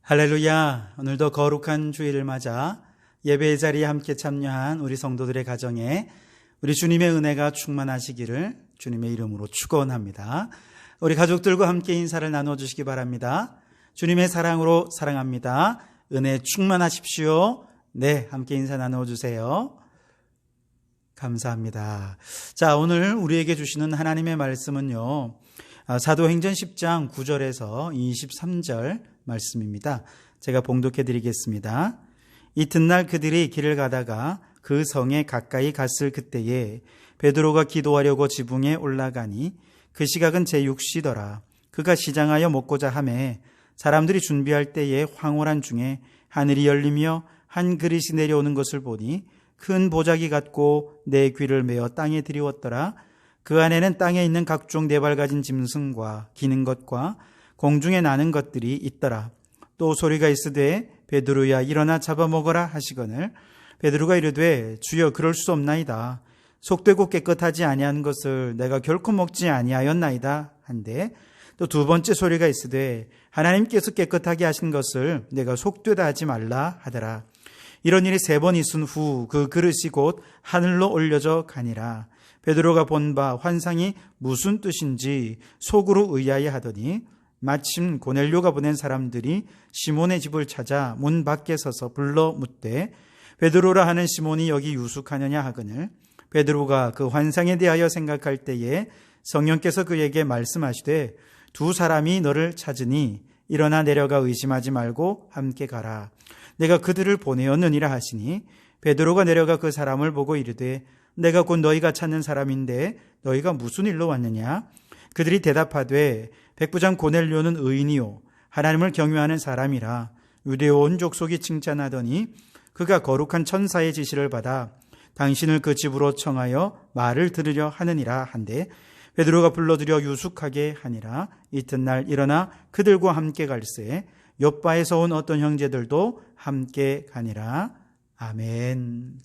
할렐루야. 오늘도 거룩한 주일을 맞아 예배의 자리에 함께 참여한 우리 성도들의 가정에 우리 주님의 은혜가 충만하시기를 주님의 이름으로 축원합니다. 우리 가족들과 함께 인사를 나눠주시기 바랍니다. 주님의 사랑으로 사랑합니다. 은혜 충만하십시오. 네, 함께 인사 나눠주세요. 감사합니다. 자, 오늘 우리에게 주시는 하나님의 말씀은요, 사도행전 10장 9절에서 23절 말씀입니다. 제가 봉독해 드리겠습니다. 이튿날 그들이 길을 가다가 그 성에 가까이 갔을 그때에 베드로가 기도하려고 지붕에 올라가니 그 시각은 제6시더라. 그가 시장하여 먹고자 하매 사람들이 준비할 때에 황홀한 중에 하늘이 열리며 한 그릇이 내려오는 것을 보니 큰 보자기 같고 내 귀를 메어 땅에 들이웠더라. 그 안에는 땅에 있는 각종 네발 가진 짐승과 기는 것과 공중에 나는 것들이 있더라. 또 소리가 있으되 베드로야 일어나 잡아먹어라 하시거늘 베드로가 이르되 주여 그럴 수 없나이다. 속되고 깨끗하지 아니한 것을 내가 결코 먹지 아니하였나이다 한데 또 두 번째 소리가 있으되 하나님께서 깨끗하게 하신 것을 내가 속되다 하지 말라 하더라. 이런 일이 3번 있은 후 그 그릇이 곧 하늘로 올려져 가니라. 베드로가 본 바 환상이 무슨 뜻인지 속으로 의아해 하더니 마침 고넬료가 보낸 사람들이 시몬의 집을 찾아 문 밖에 서서 불러 묻되 베드로라 하는 시몬이 여기 유숙하느냐 하거늘 베드로가 그 환상에 대하여 생각할 때에 성령께서 그에게 말씀하시되 두 사람이 너를 찾으니 일어나 내려가 의심하지 말고 함께 가라. 내가 그들을 보내었느니라 하시니 베드로가 내려가 그 사람을 보고 이르되 내가 곧 너희가 찾는 사람인데 너희가 무슨 일로 왔느냐? 그들이 대답하되 백부장 고넬료는 의인이요 하나님을 경외하는 사람이라 유대 온 족속이 칭찬하더니 그가 거룩한 천사의 지시를 받아 당신을 그 집으로 청하여 말을 들으려 하느니라 한데 베드로가 불러들여 유숙하게 하니라. 이튿날 일어나 그들과 함께 갈새 욥바에서 온 어떤 형제들도 함께 가니라. 아멘.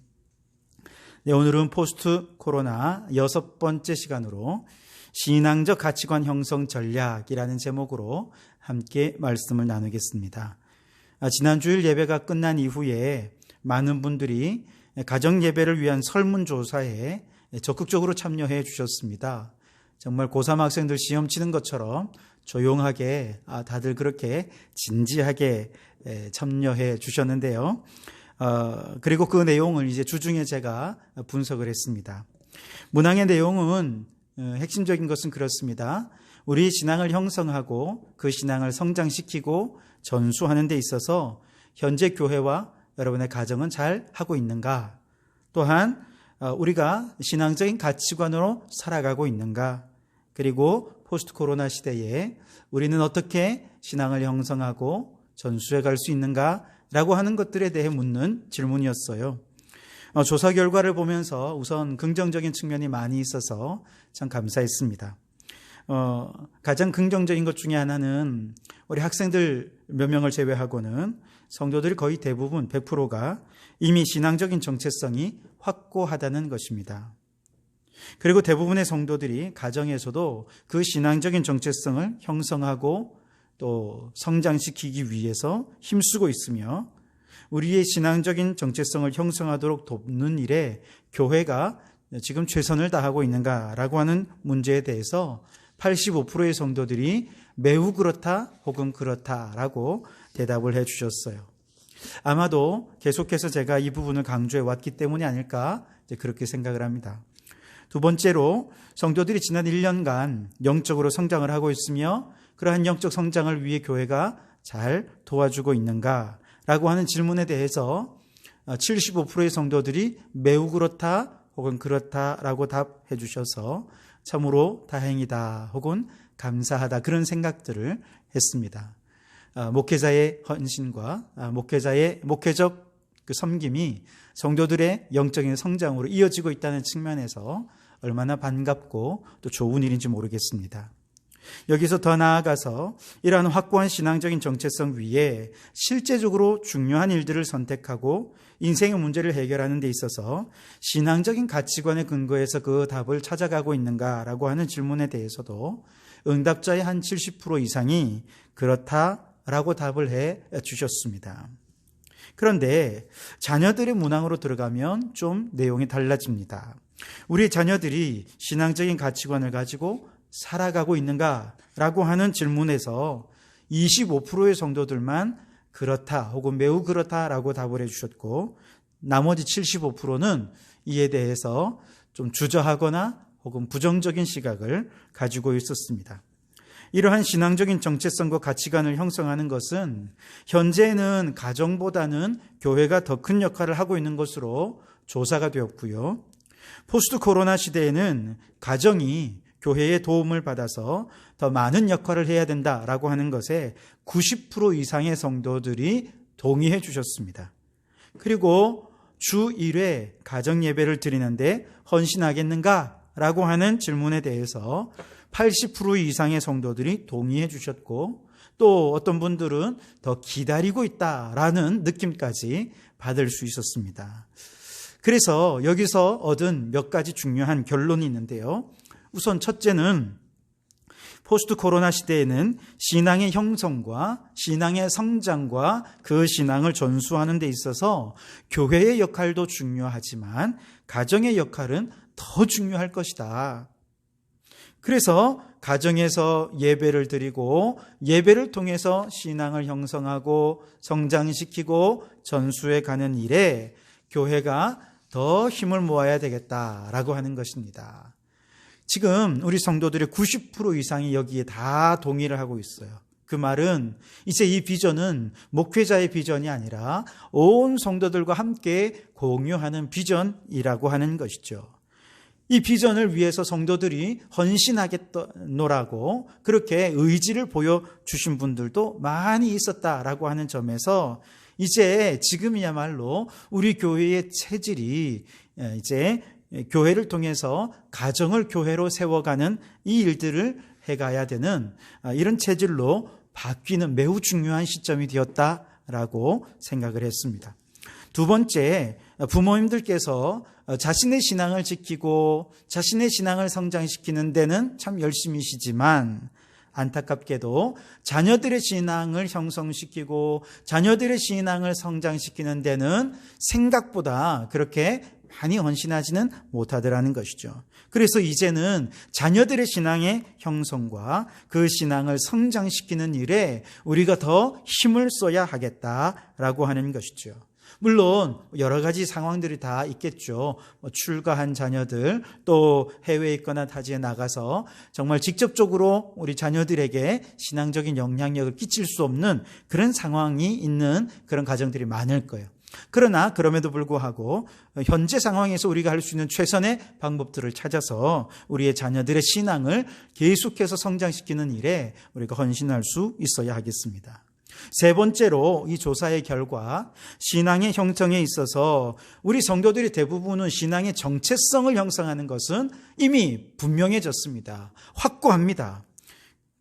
네, 오늘은 포스트 코로나 6번째 시간으로 신앙적 가치관 형성 전략이라는 제목으로 함께 말씀을 나누겠습니다. 지난 주일 예배가 끝난 이후에 많은 분들이 가정 예배를 위한 설문조사에 적극적으로 참여해 주셨습니다. 정말 고3 학생들 시험 치는 것처럼 조용하게 다들 그렇게 진지하게 참여해 주셨는데요. 그리고 그 내용을 이제 주중에 제가 분석을 했습니다. 문항의 내용은 핵심적인 것은 그렇습니다. 우리 신앙을 형성하고 그 신앙을 성장시키고 전수하는 데 있어서 현재 교회와 여러분의 가정은 잘 하고 있는가? 또한 우리가 신앙적인 가치관으로 살아가고 있는가? 그리고 포스트 코로나 시대에 우리는 어떻게 신앙을 형성하고 전수해 갈 수 있는가? 라고 하는 것들에 대해 묻는 질문이었어요. 조사 결과를 보면서 우선 긍정적인 측면이 많이 있어서 참 감사했습니다. 가장 긍정적인 것 중에 하나는 우리 학생들 몇 명을 제외하고는 성도들이 거의 대부분 100%가 이미 신앙적인 정체성이 확고하다는 것입니다. 그리고 대부분의 성도들이 가정에서도 그 신앙적인 정체성을 형성하고 또 성장시키기 위해서 힘쓰고 있으며 우리의 신앙적인 정체성을 형성하도록 돕는 일에 교회가 지금 최선을 다하고 있는가라고 하는 문제에 대해서 85%의 성도들이 매우 그렇다 혹은 그렇다라고 대답을 해 주셨어요. 아마도 계속해서 제가 이 부분을 강조해 왔기 때문이 아닐까 그렇게 생각을 합니다. 두 번째로 성도들이 지난 1년간 영적으로 성장을 하고 있으며 그러한 영적 성장을 위해 교회가 잘 도와주고 있는가라고 하는 질문에 대해서 75%의 성도들이 매우 그렇다 혹은 그렇다라고 답해 주셔서 참으로 다행이다 혹은 감사하다 그런 생각들을 했습니다. 목회자의 헌신과 목회자의 목회적 그 섬김이 성도들의 영적인 성장으로 이어지고 있다는 측면에서 얼마나 반갑고 또 좋은 일인지 모르겠습니다. 여기서 더 나아가서 이러한 확고한 신앙적인 정체성 위에 실제적으로 중요한 일들을 선택하고 인생의 문제를 해결하는 데 있어서 신앙적인 가치관에 근거해서 그 답을 찾아가고 있는가라고 하는 질문에 대해서도 응답자의 한 70% 이상이 그렇다 라고 답을 해 주셨습니다. 그런데 자녀들의 문항으로 들어가면 좀 내용이 달라집니다. 우리 자녀들이 신앙적인 가치관을 가지고 살아가고 있는가라고 하는 질문에서 25%의 성도들만 그렇다 혹은 매우 그렇다라고 답을 해주셨고, 나머지 75%는 이에 대해서 좀 주저하거나 혹은 부정적인 시각을 가지고 있었습니다. 이러한 신앙적인 정체성과 가치관을 형성하는 것은 현재는 가정보다는 교회가 더 큰 역할을 하고 있는 것으로 조사가 되었고요. 포스트 코로나 시대에는 가정이 교회의 도움을 받아서 더 많은 역할을 해야 된다라고 하는 것에 90% 이상의 성도들이 동의해 주셨습니다. 그리고 주 1회 가정 예배를 드리는데 헌신하겠는가라고 하는 질문에 대해서 80% 이상의 성도들이 동의해 주셨고, 또 어떤 분들은 더 기다리고 있다라는 느낌까지 받을 수 있었습니다. 그래서 여기서 얻은 몇 가지 중요한 결론이 있는데요. 우선 첫째는 포스트 코로나 시대에는 신앙의 형성과 신앙의 성장과 그 신앙을 전수하는 데 있어서 교회의 역할도 중요하지만 가정의 역할은 더 중요할 것이다. 그래서 가정에서 예배를 드리고 예배를 통해서 신앙을 형성하고 성장시키고 전수해 가는 일에 교회가 더 힘을 모아야 되겠다라고 하는 것입니다. 지금 우리 성도들의 90% 이상이 여기에 다 동의를 하고 있어요. 그 말은 이제 이 비전은 목회자의 비전이 아니라 온 성도들과 함께 공유하는 비전이라고 하는 것이죠. 이 비전을 위해서 성도들이 헌신하겠노라고 그렇게 의지를 보여주신 분들도 많이 있었다라고 하는 점에서 이제 지금이야말로 우리 교회의 체질이 이제 교회를 통해서 가정을 교회로 세워가는 이 일들을 해가야 되는 이런 체질로 바뀌는 매우 중요한 시점이 되었다라고 생각을 했습니다. 두 번째, 부모님들께서 자신의 신앙을 지키고 자신의 신앙을 성장시키는 데는 참 열심히시지만 안타깝게도 자녀들의 신앙을 형성시키고 자녀들의 신앙을 성장시키는 데는 생각보다 그렇게 많이 헌신하지는 못하더라는 것이죠. 그래서 이제는 자녀들의 신앙의 형성과 그 신앙을 성장시키는 일에 우리가 더 힘을 써야 하겠다라고 하는 것이죠. 물론 여러 가지 상황들이 다 있겠죠. 출가한 자녀들, 또 해외에 있거나 타지에 나가서 정말 직접적으로 우리 자녀들에게 신앙적인 영향력을 끼칠 수 없는 그런 상황이 있는 그런 가정들이 많을 거예요. 그러나 그럼에도 불구하고 현재 상황에서 우리가 할 수 있는 최선의 방법들을 찾아서 우리의 자녀들의 신앙을 계속해서 성장시키는 일에 우리가 헌신할 수 있어야 하겠습니다. 세 번째로 이 조사의 결과 신앙의 형성에 있어서 우리 성도들이 대부분은 신앙의 정체성을 형성하는 것은 이미 분명해졌습니다. 확고합니다.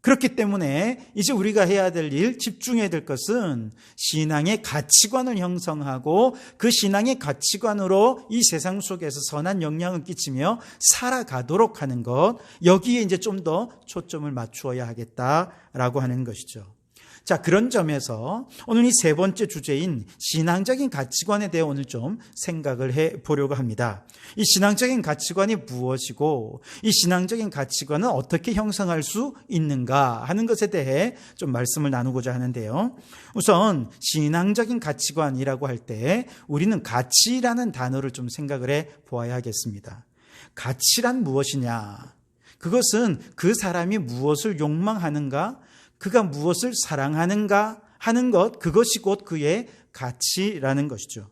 그렇기 때문에 이제 우리가 해야 될 일, 집중해야 될 것은 신앙의 가치관을 형성하고 그 신앙의 가치관으로 이 세상 속에서 선한 영향을 끼치며 살아가도록 하는 것, 여기에 이제 좀 더 초점을 맞추어야 하겠다라고 하는 것이죠. 자, 그런 점에서 오늘 이 세 번째 주제인 신앙적인 가치관에 대해 오늘 좀 생각을 해 보려고 합니다. 이 신앙적인 가치관이 무엇이고 이 신앙적인 가치관은 어떻게 형성할 수 있는가 하는 것에 대해 좀 말씀을 나누고자 하는데요. 우선 신앙적인 가치관이라고 할 때 우리는 가치라는 단어를 좀 생각을 해 보아야 하겠습니다. 가치란 무엇이냐? 그것은 그 사람이 무엇을 욕망하는가? 그가 무엇을 사랑하는가 하는 것, 그것이 곧 그의 가치라는 것이죠.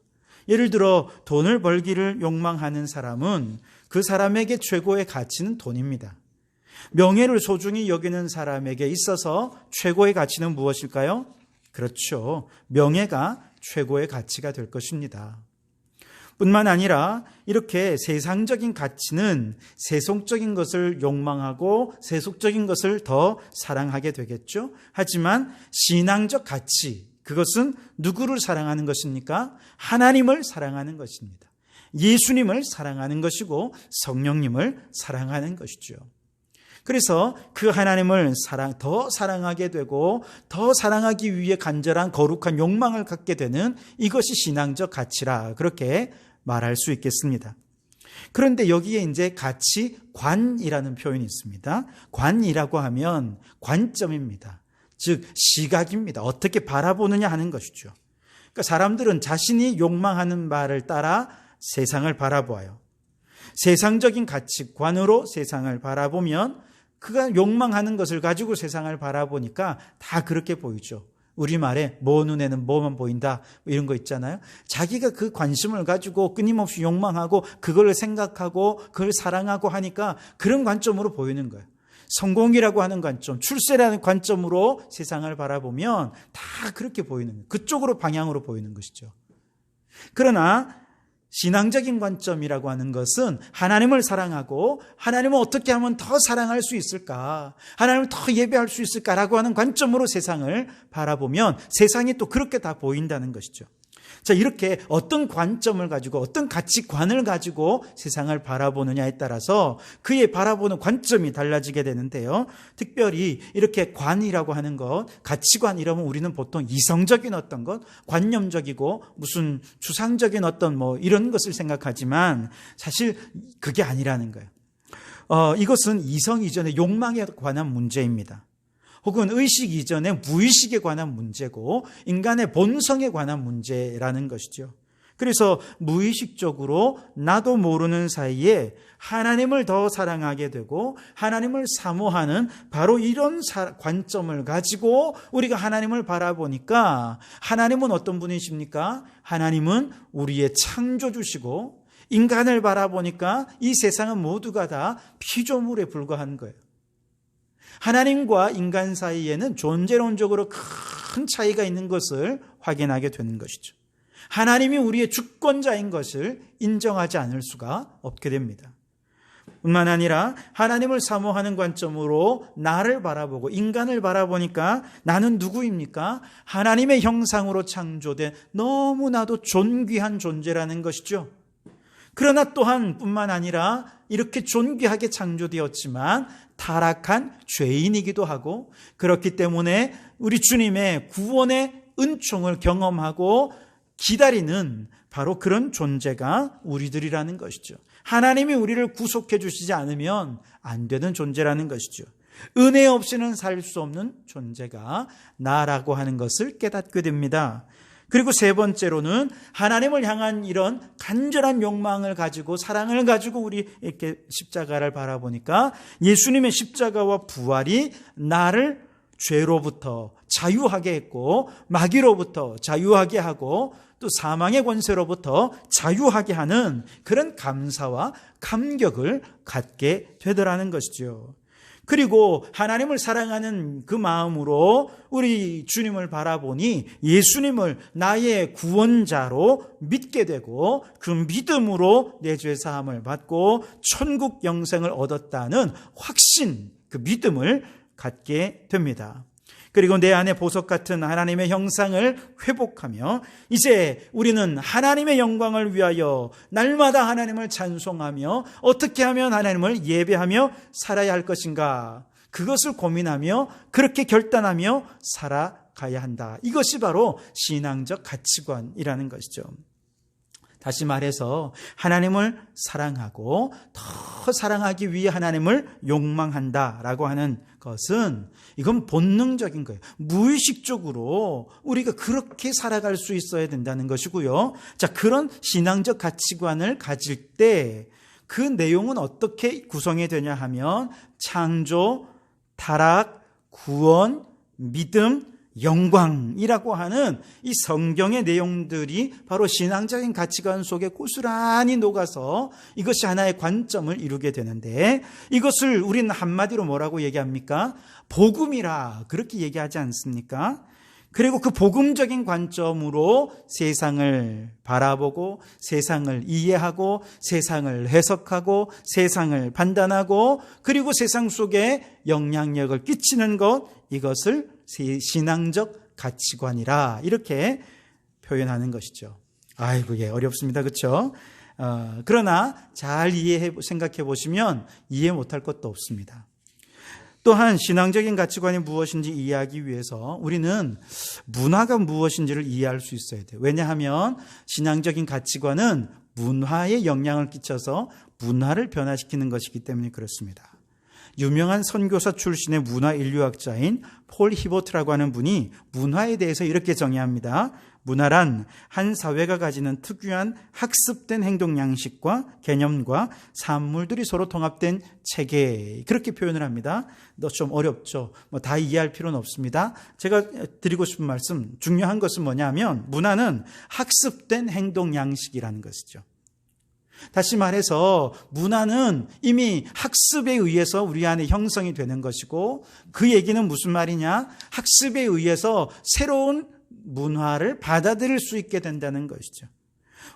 예를 들어 돈을 벌기를 욕망하는 사람은 그 사람에게 최고의 가치는 돈입니다. 명예를 소중히 여기는 사람에게 있어서 최고의 가치는 무엇일까요? 그렇죠. 명예가 최고의 가치가 될 것입니다. 뿐만 아니라 이렇게 세상적인 가치는 세속적인 것을 욕망하고 세속적인 것을 더 사랑하게 되겠죠. 하지만 신앙적 가치, 그것은 누구를 사랑하는 것입니까? 하나님을 사랑하는 것입니다. 예수님을 사랑하는 것이고 성령님을 사랑하는 것이죠. 그래서 그 하나님을 더 사랑하게 되고 더 사랑하기 위해 간절한 거룩한 욕망을 갖게 되는 이것이 신앙적 가치라, 그렇게 말할 수 있겠습니다. 그런데 여기에 이제 가치관이라는 표현이 있습니다. 관이라고 하면 관점입니다. 즉 시각입니다. 어떻게 바라보느냐 하는 것이죠. 그러니까 사람들은 자신이 욕망하는 바를 따라 세상을 바라보아요. 세상적인 가치관으로 세상을 바라보면 그가 욕망하는 것을 가지고 세상을 바라보니까 다 그렇게 보이죠. 우리말에 뭐 눈에는 뭐만 보인다, 이런 거 있잖아요. 자기가 그 관심을 가지고 끊임없이 욕망하고 그걸 생각하고 그걸 사랑하고 하니까 그런 관점으로 보이는 거예요. 성공이라고 하는 관점, 출세라는 관점으로 세상을 바라보면 다 그렇게 보이는 거예요. 그쪽으로 방향으로 보이는 것이죠. 그러나 신앙적인 관점이라고 하는 것은 하나님을 사랑하고 하나님을 어떻게 하면 더 사랑할 수 있을까, 하나님을 더 예배할 수 있을까라고 하는 관점으로 세상을 바라보면 세상이 또 그렇게 다 보인다는 것이죠. 자, 이렇게 어떤 관점을 가지고 어떤 가치관을 가지고 세상을 바라보느냐에 따라서 그의 바라보는 관점이 달라지게 되는데요. 특별히 이렇게 관이라고 하는 것, 가치관이라면 우리는 보통 이성적인 어떤 것, 관념적이고 무슨 추상적인 어떤 이런 것을 생각하지만 사실 그게 아니라는 거예요. 이것은 이성 이전의 욕망에 관한 문제입니다. 혹은 의식 이전의 무의식에 관한 문제고 인간의 본성에 관한 문제라는 것이죠. 그래서 무의식적으로 나도 모르는 사이에 하나님을 더 사랑하게 되고 하나님을 사모하는 바로 이런 관점을 가지고 우리가 하나님을 바라보니까 하나님은 어떤 분이십니까? 하나님은 우리의 창조주시고 인간을 바라보니까 이 세상은 모두가 다 피조물에 불과한 거예요. 하나님과 인간 사이에는 존재론적으로 큰 차이가 있는 것을 확인하게 되는 것이죠. 하나님이 우리의 주권자인 것을 인정하지 않을 수가 없게 됩니다. 뿐만 아니라 하나님을 사모하는 관점으로 나를 바라보고 인간을 바라보니까 나는 누구입니까? 하나님의 형상으로 창조된 너무나도 존귀한 존재라는 것이죠. 그러나 또한 뿐만 아니라 이렇게 존귀하게 창조되었지만 타락한 죄인이기도 하고, 그렇기 때문에 우리 주님의 구원의 은총을 경험하고 기다리는 바로 그런 존재가 우리들이라는 것이죠. 하나님이 우리를 구속해 주시지 않으면 안 되는 존재라는 것이죠. 은혜 없이는 살 수 없는 존재가 나라고 하는 것을 깨닫게 됩니다. 그리고 세 번째로는 하나님을 향한 이런 간절한 욕망을 가지고 사랑을 가지고 우리 이렇게 십자가를 바라보니까 예수님의 십자가와 부활이 나를 죄로부터 자유하게 했고 마귀로부터 자유하게 하고 또 사망의 권세로부터 자유하게 하는 그런 감사와 감격을 갖게 되더라는 것이죠. 그리고 하나님을 사랑하는 그 마음으로 우리 주님을 바라보니 예수님을 나의 구원자로 믿게 되고 그 믿음으로 내 죄 사함을 받고 천국 영생을 얻었다는 확신, 그 믿음을 갖게 됩니다. 그리고 내 안에 보석 같은 하나님의 형상을 회복하며 이제 우리는 하나님의 영광을 위하여 날마다 하나님을 찬송하며 어떻게 하면 하나님을 예배하며 살아야 할 것인가, 그것을 고민하며 그렇게 결단하며 살아가야 한다. 이것이 바로 신앙적 가치관이라는 것이죠. 다시 말해서 하나님을 사랑하고 더 사랑하기 위해 하나님을 욕망한다라고 하는 것은 이건 본능적인 거예요. 무의식적으로 우리가 그렇게 살아갈 수 있어야 된다는 것이고요. 자, 그런 신앙적 가치관을 가질 때 그 내용은 어떻게 구성이 되냐 하면 창조, 타락, 구원, 믿음, 영광이라고 하는 이 성경의 내용들이 바로 신앙적인 가치관 속에 고스란히 녹아서 이것이 하나의 관점을 이루게 되는데, 이것을 우리는 한마디로 뭐라고 얘기합니까? 복음이라 그렇게 얘기하지 않습니까? 그리고 그 복음적인 관점으로 세상을 바라보고 세상을 이해하고 세상을 해석하고 세상을 판단하고 그리고 세상 속에 영향력을 끼치는 것, 이것을 신앙적 가치관이라 이렇게 표현하는 것이죠. 아이고, 예, 어렵습니다. 그렇죠? 그러나 잘 생각해 보시면 이해 못할 것도 없습니다. 또한 신앙적인 가치관이 무엇인지 이해하기 위해서 우리는 문화가 무엇인지를 이해할 수 있어야 돼요. 왜냐하면 신앙적인 가치관은 문화에 영향을 끼쳐서 문화를 변화시키는 것이기 때문에 그렇습니다. 유명한 선교사 출신의 문화인류학자인 폴 히버트라고 하는 분이 문화에 대해서 이렇게 정의합니다. 문화란 한 사회가 가지는 특유한 학습된 행동 양식과 개념과 산물들이 서로 통합된 체계, 그렇게 표현을 합니다. 좀 어렵죠. 다 이해할 필요는 없습니다. 제가 드리고 싶은 말씀, 중요한 것은 뭐냐면 문화는 학습된 행동 양식이라는 것이죠. 다시 말해서 문화는 이미 학습에 의해서 우리 안에 형성이 되는 것이고, 그 얘기는 무슨 말이냐? 학습에 의해서 새로운 문화를 받아들일 수 있게 된다는 것이죠.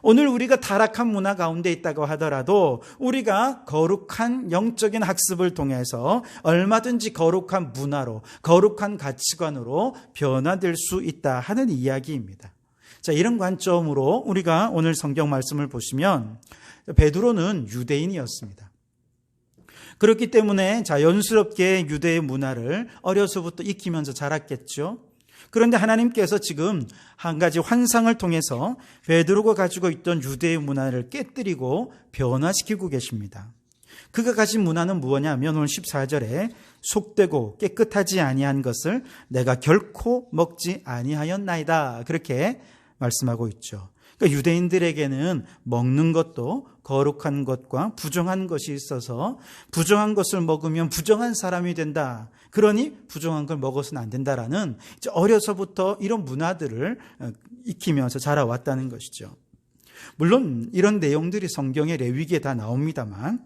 오늘 우리가 타락한 문화 가운데 있다고 하더라도 우리가 거룩한 영적인 학습을 통해서 얼마든지 거룩한 문화로, 거룩한 가치관으로 변화될 수 있다 하는 이야기입니다. 자, 이런 관점으로 우리가 오늘 성경 말씀을 보시면 베드로는 유대인이었습니다. 그렇기 때문에 자연스럽게 유대의 문화를 어려서부터 익히면서 자랐겠죠. 그런데 하나님께서 지금 한 가지 환상을 통해서 베드로가 가지고 있던 유대의 문화를 깨뜨리고 변화시키고 계십니다. 그가 가진 문화는 무엇냐면 오늘 14절에 속되고 깨끗하지 아니한 것을 내가 결코 먹지 아니하였나이다, 그렇게 말씀하고 있죠. 그러니까 유대인들에게는 먹는 것도 거룩한 것과 부정한 것이 있어서 부정한 것을 먹으면 부정한 사람이 된다. 그러니 부정한 걸 먹어서는 안 된다라는 어려서부터 이런 문화들을 익히면서 자라왔다는 것이죠. 물론 이런 내용들이 성경의 레위기에 다 나옵니다만,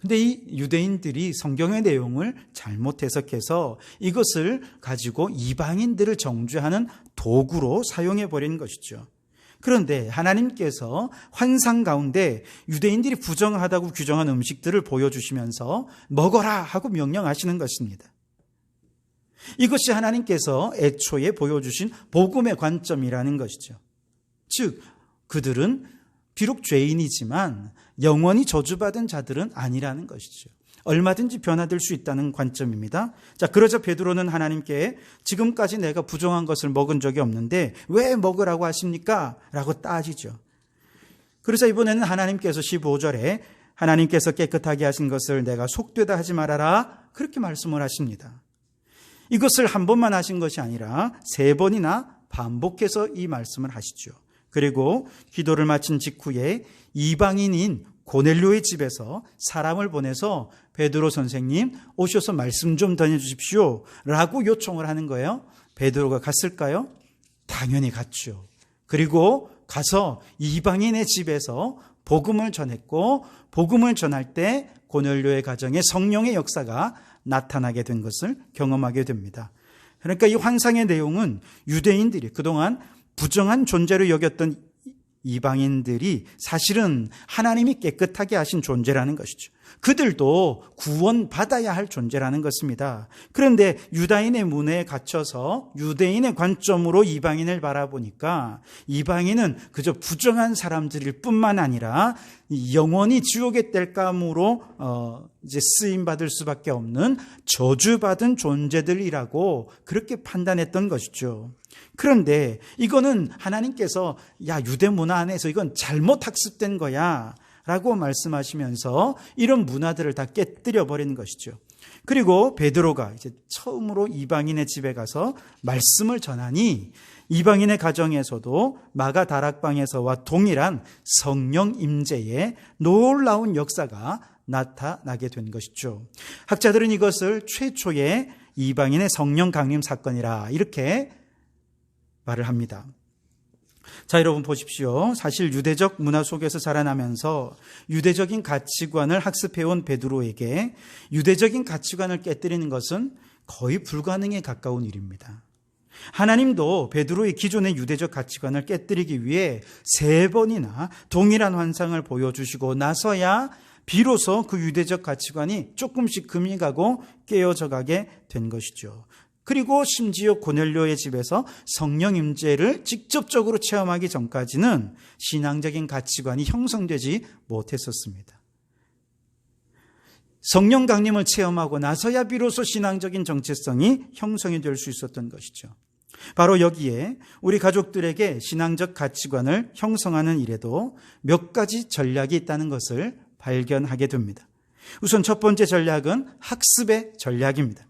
근데 이 유대인들이 성경의 내용을 잘못 해석해서 이것을 가지고 이방인들을 정죄하는 도구로 사용해 버린 것이죠. 그런데 하나님께서 환상 가운데 유대인들이 부정하다고 규정한 음식들을 보여주시면서 먹어라 하고 명령하시는 것입니다. 이것이 하나님께서 애초에 보여주신 복음의 관점이라는 것이죠. 즉, 그들은 비록 죄인이지만 영원히 저주받은 자들은 아니라는 것이죠. 얼마든지 변화될 수 있다는 관점입니다. 자, 그러자 베드로는 하나님께 지금까지 내가 부정한 것을 먹은 적이 없는데 왜 먹으라고 하십니까? 라고 따지죠. 그래서 이번에는 하나님께서 15절에 하나님께서 깨끗하게 하신 것을 내가 속되다 하지 말아라, 그렇게 말씀을 하십니다. 이것을 한 번만 하신 것이 아니라 3번이나 반복해서 이 말씀을 하시죠. 그리고 기도를 마친 직후에 이방인인 고넬료의 집에서 사람을 보내서 베드로 선생님 오셔서 말씀 좀 전해주십시오 라고 요청을 하는 거예요. 베드로가 갔을까요? 당연히 갔죠. 그리고 가서 이방인의 집에서 복음을 전했고, 복음을 전할 때 고넬료의 가정에 성령의 역사가 나타나게 된 것을 경험하게 됩니다. 그러니까 이 환상의 내용은 유대인들이 그동안 부정한 존재로 여겼던 이방인들이 사실은 하나님이 깨끗하게 하신 존재라는 것이죠. 그들도 구원받아야 할 존재라는 것입니다. 그런데 유다인의 문화에 갇혀서 유대인의 관점으로 이방인을 바라보니까 이방인은 그저 부정한 사람들일 뿐만 아니라 영원히 지옥의 땔감으로 이제 쓰임받을 수밖에 없는 저주받은 존재들이라고 그렇게 판단했던 것이죠. 그런데 이거는 하나님께서 유대 문화 안에서 이건 잘못 학습된 거야 라고 말씀하시면서 이런 문화들을 다 깨뜨려 버리는 것이죠. 그리고 베드로가 이제 처음으로 이방인의 집에 가서 말씀을 전하니 이방인의 가정에서도 마가 다락방에서와 동일한 성령 임재의 놀라운 역사가 나타나게 된 것이죠. 학자들은 이것을 최초의 이방인의 성령 강림 사건이라 이렇게 말을 합니다. 자, 여러분 보십시오. 사실 유대적 문화 속에서 자라나면서 유대적인 가치관을 학습해온 베드로에게 유대적인 가치관을 깨뜨리는 것은 거의 불가능에 가까운 일입니다. 하나님도 베드로의 기존의 유대적 가치관을 깨뜨리기 위해 3번이나 동일한 환상을 보여주시고 나서야 비로소 그 유대적 가치관이 조금씩 금이 가고 깨어져 가게 된 것이죠. 그리고 심지어 고넬료의 집에서 성령 임재를 직접적으로 체험하기 전까지는 신앙적인 가치관이 형성되지 못했었습니다. 성령 강림을 체험하고 나서야 비로소 신앙적인 정체성이 형성이 될 수 있었던 것이죠. 바로 여기에 우리 가족들에게 신앙적 가치관을 형성하는 일에도 몇 가지 전략이 있다는 것을 발견하게 됩니다. 우선 첫 번째 전략은 학습의 전략입니다.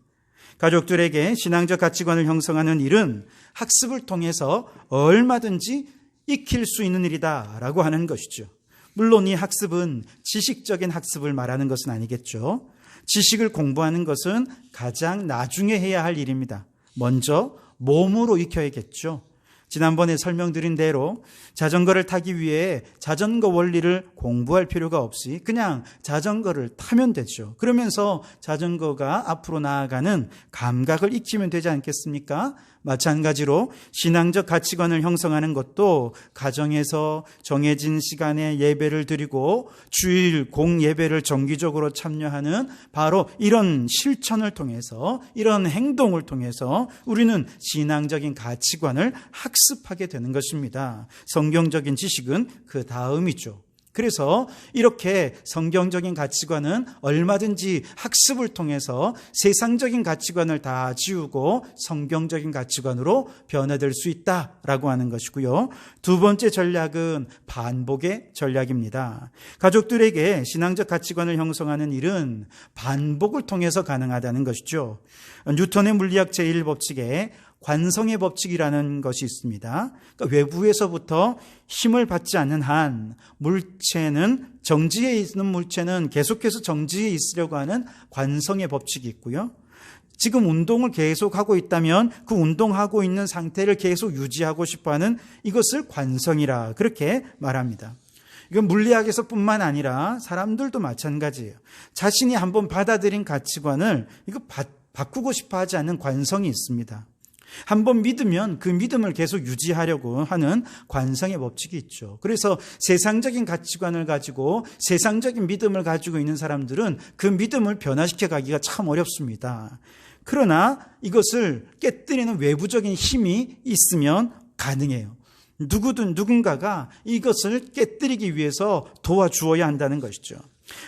가족들에게 신앙적 가치관을 형성하는 일은 학습을 통해서 얼마든지 익힐 수 있는 일이다라고 하는 것이죠. 물론 이 학습은 지식적인 학습을 말하는 것은 아니겠죠. 지식을 공부하는 것은 가장 나중에 해야 할 일입니다. 먼저 몸으로 익혀야겠죠. 지난번에 설명드린 대로 자전거를 타기 위해 자전거 원리를 공부할 필요가 없이 그냥 자전거를 타면 되죠. 그러면서 자전거가 앞으로 나아가는 감각을 익히면 되지 않겠습니까? 마찬가지로 신앙적 가치관을 형성하는 것도 가정에서 정해진 시간에 예배를 드리고 주일 공예배를 정기적으로 참여하는 바로 이런 실천을 통해서, 이런 행동을 통해서 우리는 신앙적인 가치관을 학습하게 되는 것입니다. 성경적인 지식은 그 다음이죠. 그래서 이렇게 성경적인 가치관은 얼마든지 학습을 통해서 세상적인 가치관을 다 지우고 성경적인 가치관으로 변화될 수 있다라고 하는 것이고요. 두 번째 전략은 반복의 전략입니다. 가족들에게 신앙적 가치관을 형성하는 일은 반복을 통해서 가능하다는 것이죠. 뉴턴의 물리학 제1법칙에 관성의 법칙이라는 것이 있습니다. 그러니까 외부에서부터 힘을 받지 않는 한 물체는, 정지해 있는 물체는 계속해서 정지해 있으려고 하는 관성의 법칙이 있고요. 지금 운동을 계속하고 있다면 그 운동하고 있는 상태를 계속 유지하고 싶어하는 이것을 관성이라 그렇게 말합니다. 이건 물리학에서뿐만 아니라 사람들도 마찬가지예요. 자신이 한번 받아들인 가치관을 이거 바꾸고 싶어 하지 않는 관성이 있습니다. 한번 믿으면 그 믿음을 계속 유지하려고 하는 관성의 법칙이 있죠. 그래서 세상적인 가치관을 가지고 세상적인 믿음을 가지고 있는 사람들은 그 믿음을 변화시켜 가기가 참 어렵습니다. 그러나 이것을 깨뜨리는 외부적인 힘이 있으면 가능해요. 누군가가 이것을 깨뜨리기 위해서 도와주어야 한다는 것이죠.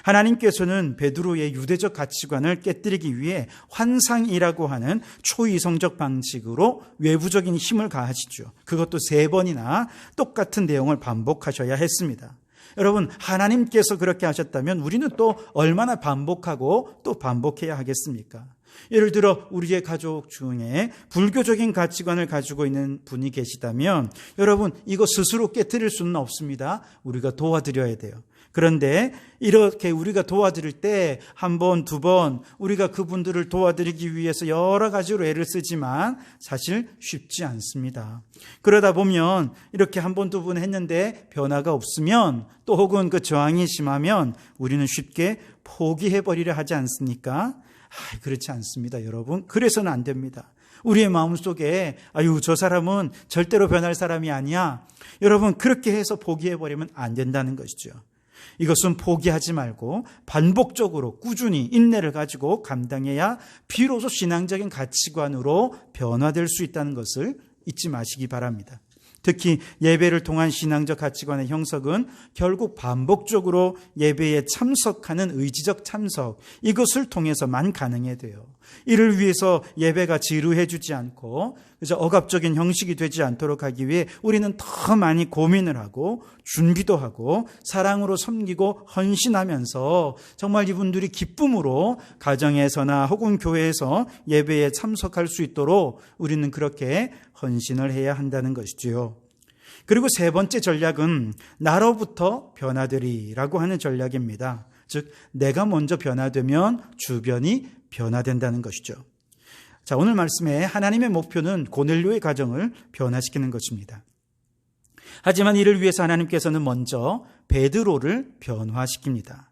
하나님께서는 베드로의 유대적 가치관을 깨뜨리기 위해 환상이라고 하는 초이성적 방식으로 외부적인 힘을 가하시죠. 그것도 3번이나 똑같은 내용을 반복하셔야 했습니다. 여러분, 하나님께서 그렇게 하셨다면 우리는 또 얼마나 반복하고 또 반복해야 하겠습니까? 예를 들어 우리의 가족 중에 불교적인 가치관을 가지고 있는 분이 계시다면 여러분, 이거 스스로 깨뜨릴 수는 없습니다. 우리가 도와드려야 돼요. 그런데 이렇게 우리가 도와드릴 때 한 번, 두 번 우리가 그분들을 도와드리기 위해서 여러 가지로 애를 쓰지만 사실 쉽지 않습니다. 그러다 보면 이렇게 한 번, 두 번 했는데 변화가 없으면 또 혹은 그 저항이 심하면 우리는 쉽게 포기해버리려 하지 않습니까? 그렇지 않습니다, 여러분. 그래서는 안 됩니다. 우리의 마음속에 저 사람은 절대로 변할 사람이 아니야. 여러분, 그렇게 해서 포기해버리면 안 된다는 것이죠. 이것은 포기하지 말고 반복적으로 꾸준히 인내를 가지고 감당해야 비로소 신앙적인 가치관으로 변화될 수 있다는 것을 잊지 마시기 바랍니다. 특히 예배를 통한 신앙적 가치관의 형성은 결국 반복적으로 예배에 참석하는 의지적 참석, 이것을 통해서만 가능해 돼요. 이를 위해서 예배가 지루해지지 않고 그저 억압적인 형식이 되지 않도록 하기 위해 우리는 더 많이 고민을 하고 준비도 하고 사랑으로 섬기고 헌신하면서 정말 이분들이 기쁨으로 가정에서나 혹은 교회에서 예배에 참석할 수 있도록 우리는 그렇게 헌신을 해야 한다는 것이지요. 그리고 3번째 전략은 나로부터 변화되리라고 하는 전략입니다. 즉, 내가 먼저 변화되면 주변이 변화된다는 것이죠. 자, 오늘 말씀에 하나님의 목표는 고넬료의 가정을 변화시키는 것입니다. 하지만 이를 위해서 하나님께서는 먼저 베드로를 변화시킵니다.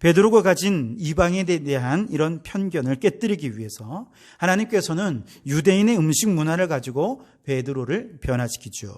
베드로가 가진 이방인에 대한 이런 편견을 깨뜨리기 위해서 하나님께서는 유대인의 음식 문화를 가지고 베드로를 변화시키죠.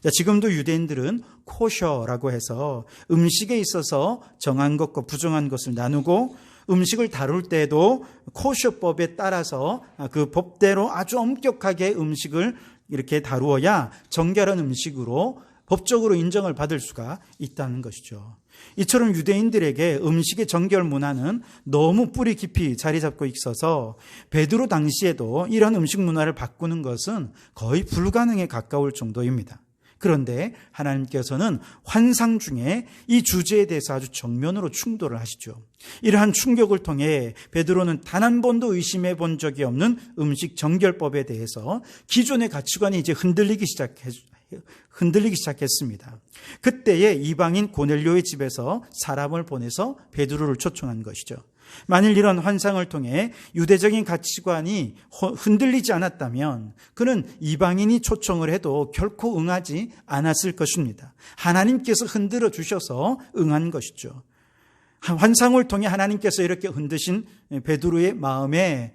자, 지금도 유대인들은 코셔라고 해서 음식에 있어서 정한 것과 부정한 것을 나누고 음식을 다룰 때도 코셔법에 따라서 그 법대로 아주 엄격하게 음식을 이렇게 다루어야 정결한 음식으로 법적으로 인정을 받을 수가 있다는 것이죠. 이처럼 유대인들에게 음식의 정결 문화는 너무 뿌리 깊이 자리 잡고 있어서 베드로 당시에도 이런 음식 문화를 바꾸는 것은 거의 불가능에 가까울 정도입니다. 그런데 하나님께서는 환상 중에 이 주제에 대해서 아주 정면으로 충돌을 하시죠. 이러한 충격을 통해 베드로는 단 한 번도 의심해 본 적이 없는 음식 정결법에 대해서 기존의 가치관이 이제 흔들리기 시작했습니다. 그때에 이방인 고넬료의 집에서 사람을 보내서 베드로를 초청한 것이죠. 만일 이런 환상을 통해 유대적인 가치관이 흔들리지 않았다면 그는 이방인이 초청을 해도 결코 응하지 않았을 것입니다. 하나님께서 흔들어 주셔서 응한 것이죠. 환상을 통해 하나님께서 이렇게 흔드신 베드로의 마음에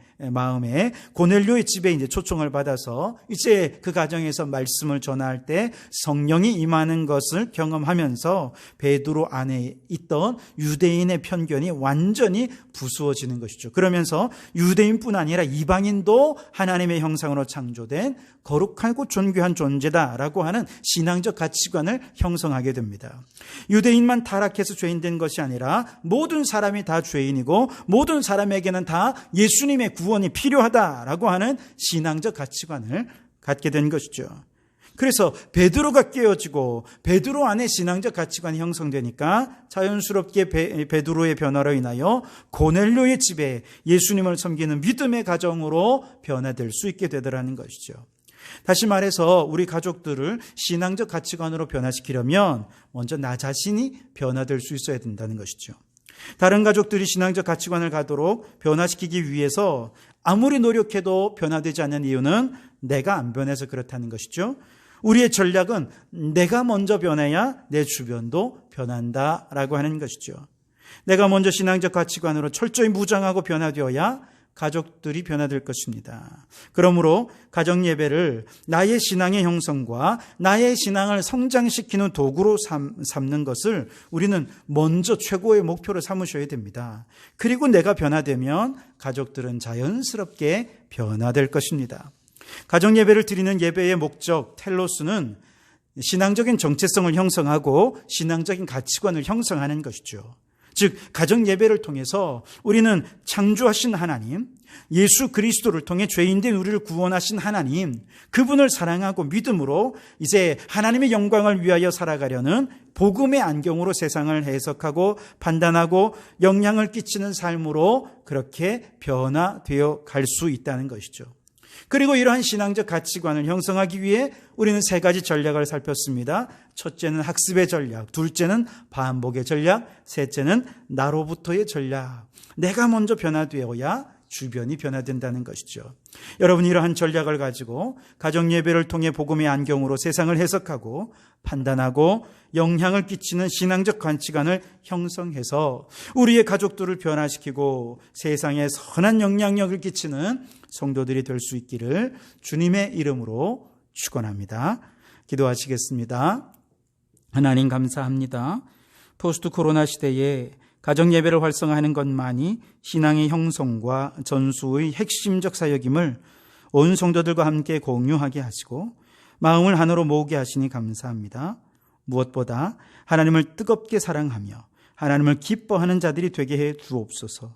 고넬료의 집에 이제 초청을 받아서 이제 그 가정에서 말씀을 전할 때 성령이 임하는 것을 경험하면서 베드로 안에 있던 유대인의 편견이 완전히 부수어지는 것이죠. 그러면서 유대인뿐 아니라 이방인도 하나님의 형상으로 창조된 거룩하고 존귀한 존재다라고 하는 신앙적 가치관을 형성하게 됩니다. 유대인만 타락해서 죄인된 것이 아니라 모든 사람이 다 죄인이고 모든 사람에게는 다 예수님의 구원이 필요하다라고 하는 신앙적 가치관을 갖게 된 것이죠. 그래서 베드로가 깨어지고 베드로 안에 신앙적 가치관이 형성되니까 자연스럽게 베드로의 변화로 인하여 고넬료의 집에 예수님을 섬기는 믿음의 가정으로 변화될 수 있게 되더라는 것이죠. 다시 말해서 우리 가족들을 신앙적 가치관으로 변화시키려면 먼저 나 자신이 변화될 수 있어야 된다는 것이죠. 다른 가족들이 신앙적 가치관을 갖도록 변화시키기 위해서 아무리 노력해도 변화되지 않는 이유는 내가 안 변해서 그렇다는 것이죠. 우리의 전략은 내가 먼저 변해야 내 주변도 변한다라고 하는 것이죠. 내가 먼저 신앙적 가치관으로 철저히 무장하고 변화되어야 가족들이 변화될 것입니다. 그러므로 가정 예배를 나의 신앙의 형성과 나의 신앙을 성장시키는 도구로 삼는 것을 우리는 먼저 최고의 목표로 삼으셔야 됩니다. 그리고 내가 변화되면 가족들은 자연스럽게 변화될 것입니다. 가정 예배를 드리는 예배의 목적 텔로스는 신앙적인 정체성을 형성하고 신앙적인 가치관을 형성하는 것이죠. 즉 가정 예배를 통해서 우리는 창조하신 하나님, 예수 그리스도를 통해 죄인된 우리를 구원하신 하나님, 그분을 사랑하고 믿음으로 이제 하나님의 영광을 위하여 살아가려는 복음의 안경으로 세상을 해석하고 판단하고 영향을 끼치는 삶으로 그렇게 변화되어 갈 수 있다는 것이죠. 그리고 이러한 신앙적 가치관을 형성하기 위해 우리는 세 가지 전략을 살폈습니다. 첫째는 학습의 전략, 둘째는 반복의 전략, 셋째는 나로부터의 전략. 내가 먼저 변화되어야 주변이 변화된다는 것이죠. 여러분 이러한 전략을 가지고 가정 예배를 통해 복음의 안경으로 세상을 해석하고 판단하고 영향을 끼치는 신앙적 가치관을 형성해서 우리의 가족들을 변화시키고 세상에 선한 영향력을 끼치는 성도들이 될 수 있기를 주님의 이름으로 축원합니다. 기도하시겠습니다. 하나님 감사합니다. 포스트 코로나 시대에 가정 예배를 활성화하는 것만이 신앙의 형성과 전수의 핵심적 사역임을 온 성도들과 함께 공유하게 하시고 마음을 하나로 모으게 하시니 감사합니다. 무엇보다 하나님을 뜨겁게 사랑하며 하나님을 기뻐하는 자들이 되게 해 주옵소서.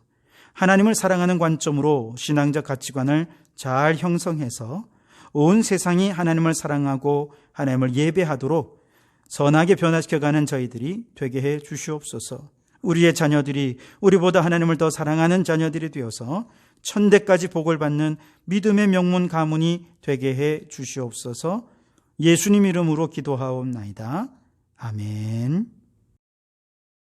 하나님을 사랑하는 관점으로 신앙적 가치관을 잘 형성해서 온 세상이 하나님을 사랑하고 하나님을 예배하도록 선하게 변화시켜가는 저희들이 되게 해 주시옵소서. 우리의 자녀들이 우리보다 하나님을 더 사랑하는 자녀들이 되어서 천대까지 복을 받는 믿음의 명문 가문이 되게 해 주시옵소서. 예수님 이름으로 기도하옵나이다. 아멘.